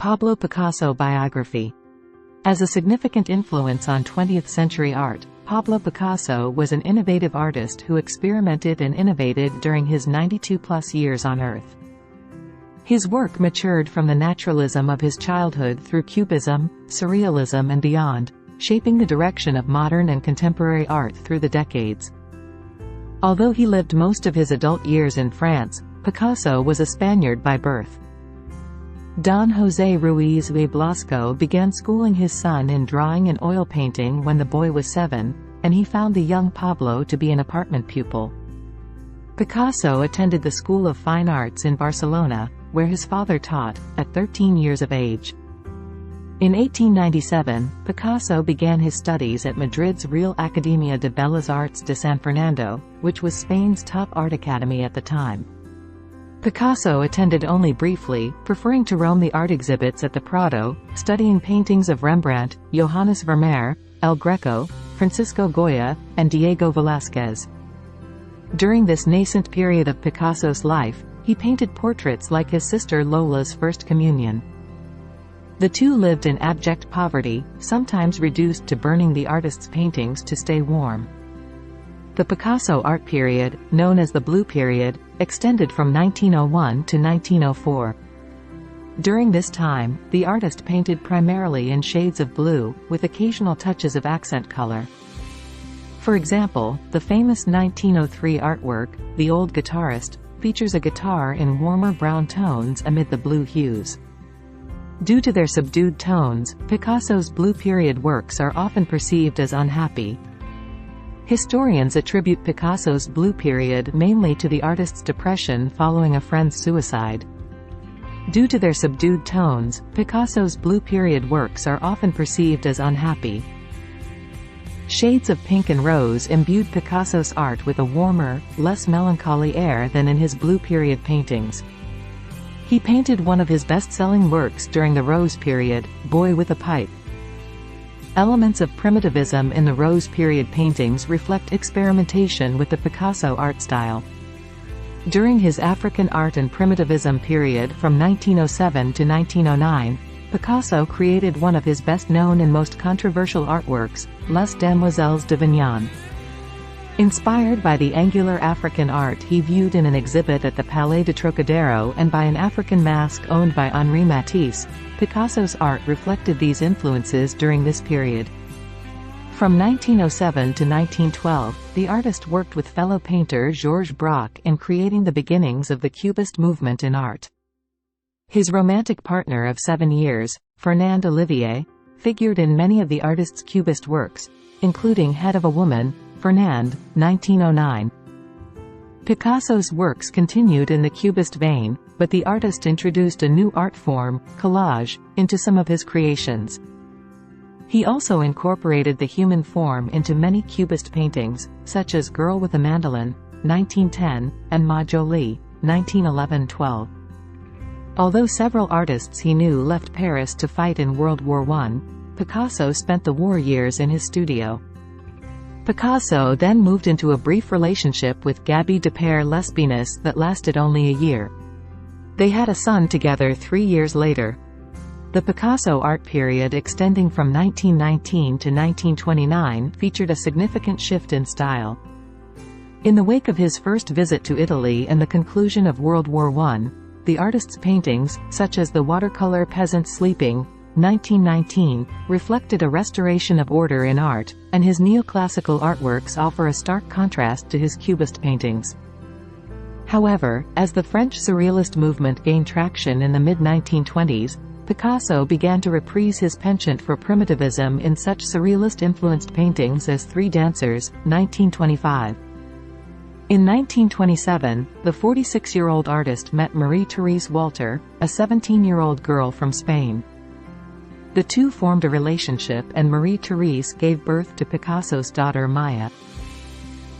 Pablo Picasso biography. As a significant influence on 20th century art, Pablo Picasso was an innovative artist who experimented and innovated during his 92-plus years on Earth. His work matured from the naturalism of his childhood through Cubism, Surrealism and beyond, shaping the direction of modern and contemporary art through the decades. Although he lived most of his adult years in France, Picasso was a Spaniard by birth. Don José Ruiz y Blasco began schooling his son in drawing and oil painting when the boy was 7, and he found the young Pablo to be an apartment pupil. Picasso attended the School of Fine Arts in Barcelona, where his father taught, at 13 years of age. In 1897, Picasso began his studies at Madrid's Real Academia de Bellas Artes de San Fernando, which was Spain's top art academy at the time. Picasso attended only briefly, preferring to roam the art exhibits at the Prado, studying paintings of Rembrandt, Johannes Vermeer, El Greco, Francisco Goya, and Diego Velázquez. During this nascent period of Picasso's life, he painted portraits like his sister Lola's First Communion. The two lived in abject poverty, sometimes reduced to burning the artist's paintings to stay warm. The Picasso art period, known as the Blue Period, extended from 1901 to 1904. During this time, the artist painted primarily in shades of blue, with occasional touches of accent color. For example, the famous 1903 artwork, The Old Guitarist, features a guitar in warmer brown tones amid the blue hues. Due to their subdued tones, Picasso's Blue Period works are often perceived as unhappy. Historians attribute Picasso's Blue Period mainly to the artist's depression following a friend's suicide. Due to their subdued tones, Picasso's Blue Period works are often perceived as unhappy. Shades of pink and rose imbued Picasso's art with a warmer, less melancholy air than in his Blue Period paintings. He painted one of his best-selling works during the Rose Period, Boy with a Pipe. Elements of primitivism in the Rose Period paintings reflect experimentation with the Picasso art style. During his African art and primitivism period from 1907 to 1909, Picasso created one of his best-known and most controversial artworks, Les Demoiselles d'Avignon. Inspired by the angular African art he viewed in an exhibit at the Palais de Trocadero and by an African mask owned by Henri Matisse, Picasso's art reflected these influences during this period. From 1907 to 1912, the artist worked with fellow painter Georges Braque in creating the beginnings of the Cubist movement in art. His romantic partner of 7 years, Fernand Olivier, figured in many of the artist's Cubist works, including Head of a Woman, Fernand, 1909. Picasso's works continued in the Cubist vein, but the artist introduced a new art form, collage, into some of his creations. He also incorporated the human form into many Cubist paintings, such as Girl with a Mandolin, 1910, and Ma Jolie, 1911-12. Although several artists he knew left Paris to fight in World War I, Picasso spent the war years in his studio. Picasso then moved into a brief relationship with Gaby Depere Lespinus that lasted only a year. They had a son together 3 years later. The Picasso art period extending from 1919 to 1929 featured a significant shift in style. In the wake of his first visit to Italy and the conclusion of World War I, the artist's paintings, such as the watercolor Peasants Sleeping, 1919, reflected a restoration of order in art, and his neoclassical artworks offer a stark contrast to his Cubist paintings. However, as the French Surrealist movement gained traction in the mid-1920s, Picasso began to reprise his penchant for primitivism in such Surrealist-influenced paintings as Three Dancers, 1925. In 1927, the 46-year-old artist met Marie-Thérèse Walter, a 17-year-old girl from Spain. The two formed a relationship and Marie-Thérèse gave birth to Picasso's daughter Maya.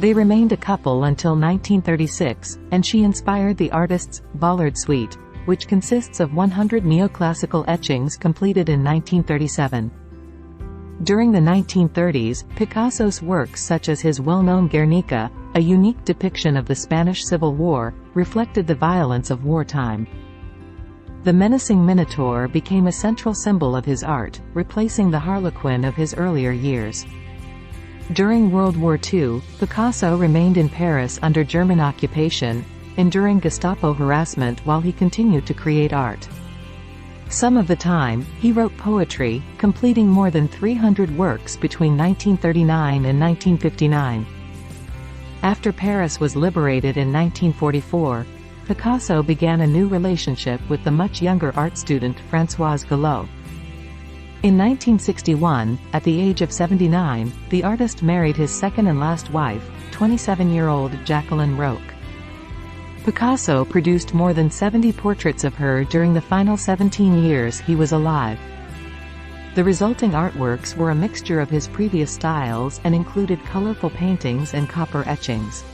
They remained a couple until 1936, and she inspired the artist's Bollard Suite, which consists of 100 neoclassical etchings completed in 1937. During the 1930s, Picasso's works such as his well-known Guernica, a unique depiction of the Spanish Civil War, reflected the violence of wartime. The menacing Minotaur became a central symbol of his art, replacing the Harlequin of his earlier years. During World War II, Picasso remained in Paris under German occupation, enduring Gestapo harassment while he continued to create art. Some of the time, he wrote poetry, completing more than 300 works between 1939 and 1959. After Paris was liberated in 1944, Picasso began a new relationship with the much younger art student Françoise Gallot. In 1961, at the age of 79, the artist married his second and last wife, 27-year-old Jacqueline Roch. Picasso produced more than 70 portraits of her during the final 17 years he was alive. The resulting artworks were a mixture of his previous styles and included colorful paintings and copper etchings.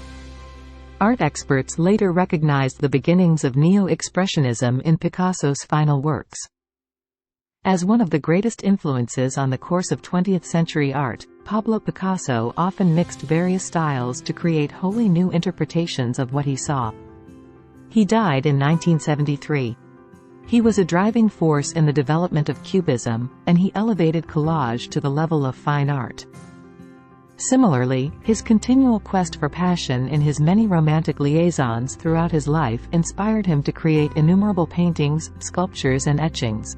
Art experts later recognized the beginnings of Neo-Expressionism in Picasso's final works. As one of the greatest influences on the course of 20th-century art, Pablo Picasso often mixed various styles to create wholly new interpretations of what he saw. He died in 1973. He was a driving force in the development of Cubism, and he elevated collage to the level of fine art. Similarly, his continual quest for passion in his many romantic liaisons throughout his life inspired him to create innumerable paintings, sculptures and etchings.